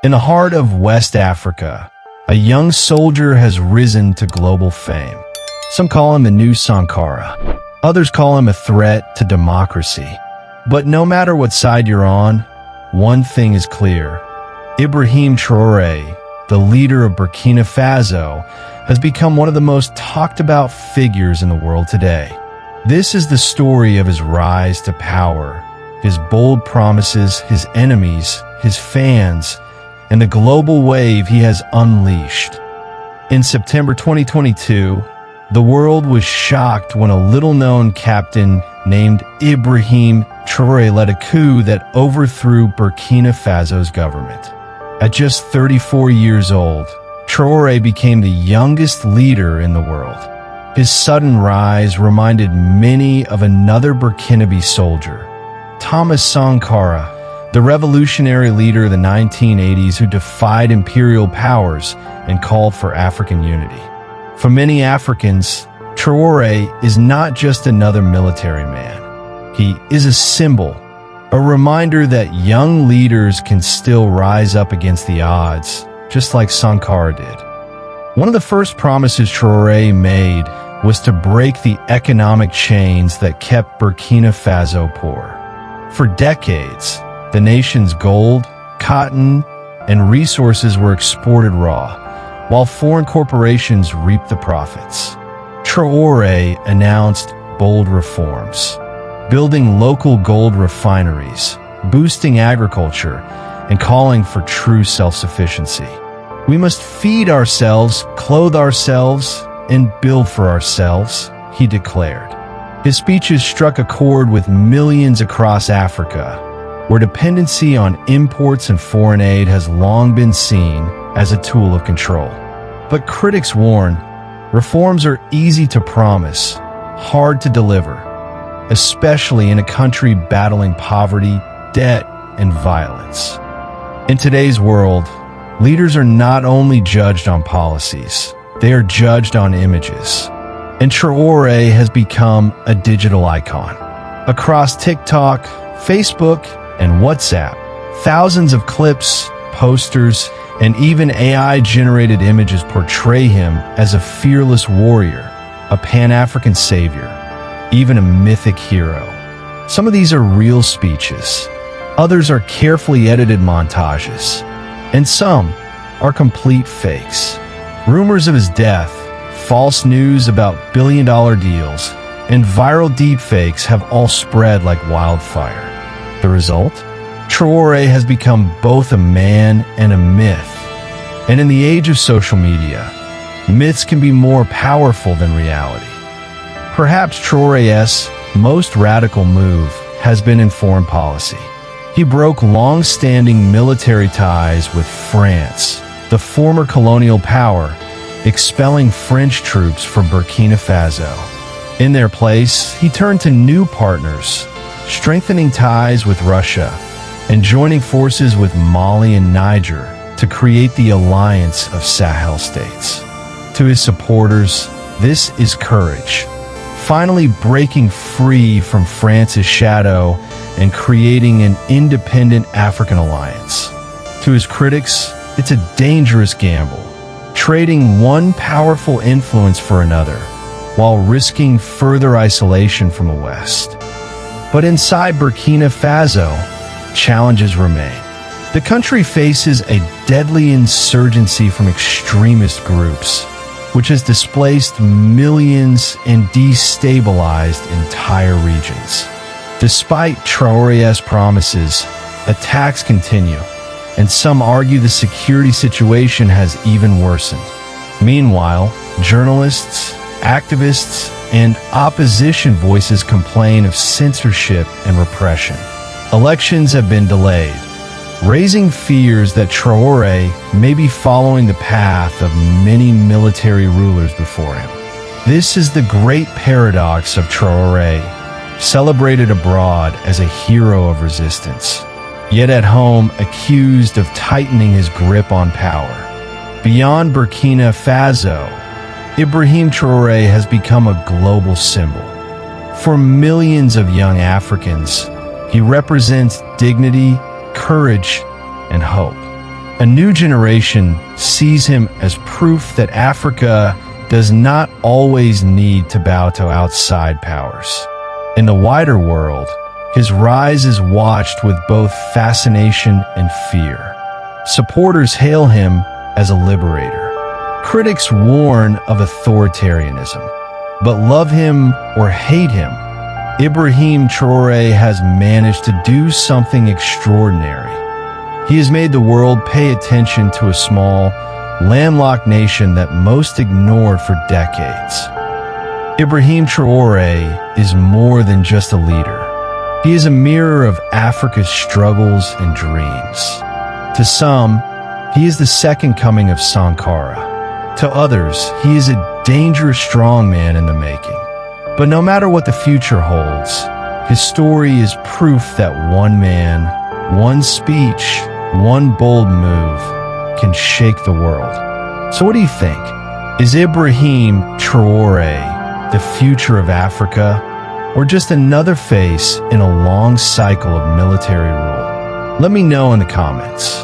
In the heart of West Africa, a young soldier has risen to global fame. Some call him the new Sankara. Others call him a threat to democracy. But no matter what side you're on, one thing is clear. Ibrahim Traoré, the leader of Burkina Faso, has become one of the most talked about figures in the world today. This is the story of his rise to power, his bold promises, his enemies, his fans, and the global wave he has unleashed. In September 2022, the world was shocked when a little-known captain named Ibrahim Traoré led a coup that overthrew Burkina Faso's government. At just 34 years old, Traoré became the youngest leader in the world. His sudden rise reminded many of another Burkinabe soldier, Thomas Sankara, the revolutionary leader of the 1980s who defied imperial powers and called for African unity. For many Africans, Traoré is not just another military man. He is a symbol, a reminder that young leaders can still rise up against the odds, just like Sankara did. One of the first promises Traoré made was to break the economic chains that kept Burkina Faso poor. For decades, the nation's gold, cotton, and resources were exported raw, while foreign corporations reaped the profits. Traoré announced bold reforms, building local gold refineries, boosting agriculture, and calling for true self-sufficiency. We must feed ourselves, clothe ourselves, and build for ourselves, he declared. His speeches struck a chord with millions across Africa, where dependency on imports and foreign aid has long been seen as a tool of control. But critics warn, reforms are easy to promise, hard to deliver, especially in a country battling poverty, debt, and violence. In today's world, leaders are not only judged on policies, they are judged on images. And Traoré has become a digital icon. Across TikTok, Facebook, and WhatsApp, thousands of clips, posters, and even AI-generated images portray him as a fearless warrior, a Pan-African savior, even a mythic hero. Some of these are real speeches, others are carefully edited montages, and some are complete fakes. Rumors of his death, false news about billion-dollar deals, and viral deepfakes have all spread like wildfire. The result? Traoré has become both a man and a myth. And in the age of social media, myths can be more powerful than reality. Perhaps Traoré's most radical move has been in foreign policy. He broke long-standing military ties with France, the former colonial power, expelling French troops from Burkina Faso. In their place, he turned to new partners, strengthening ties with Russia and joining forces with Mali and Niger to create the alliance of Sahel states. To his supporters, this is courage, finally breaking free from France's shadow and creating an independent African alliance. To his critics, it's a dangerous gamble, trading one powerful influence for another, while risking further isolation from the West. But inside Burkina Faso, challenges remain. The country faces a deadly insurgency from extremist groups, which has displaced millions and destabilized entire regions. Despite Traoré's promises, attacks continue, and some argue the security situation has even worsened. Meanwhile, journalists, activists, and opposition voices complain of censorship and repression. Elections have been delayed, raising fears that Traoré may be following the path of many military rulers before him. This is the great paradox of Traoré, celebrated abroad as a hero of resistance, yet at home accused of tightening his grip on power. Beyond Burkina Faso, Ibrahim Traoré has become a global symbol. For millions of young Africans, he represents dignity, courage, and hope. A new generation sees him as proof that Africa does not always need to bow to outside powers. In the wider world, his rise is watched with both fascination and fear. Supporters hail him as a liberator. Critics warn of authoritarianism. But love him or hate him, Ibrahim Traoré has managed to do something extraordinary. He has made the world pay attention to a small, landlocked nation that most ignored for decades. Ibrahim Traoré is more than just a leader. He is a mirror of Africa's struggles and dreams. To some, he is the second coming of Sankara. To others, he is a dangerous strongman in the making. But no matter what the future holds, his story is proof that one man, one speech, one bold move can shake the world. So what do you think? Is Ibrahim Traoré the future of Africa, or just another face in a long cycle of military rule? Let me know in the comments.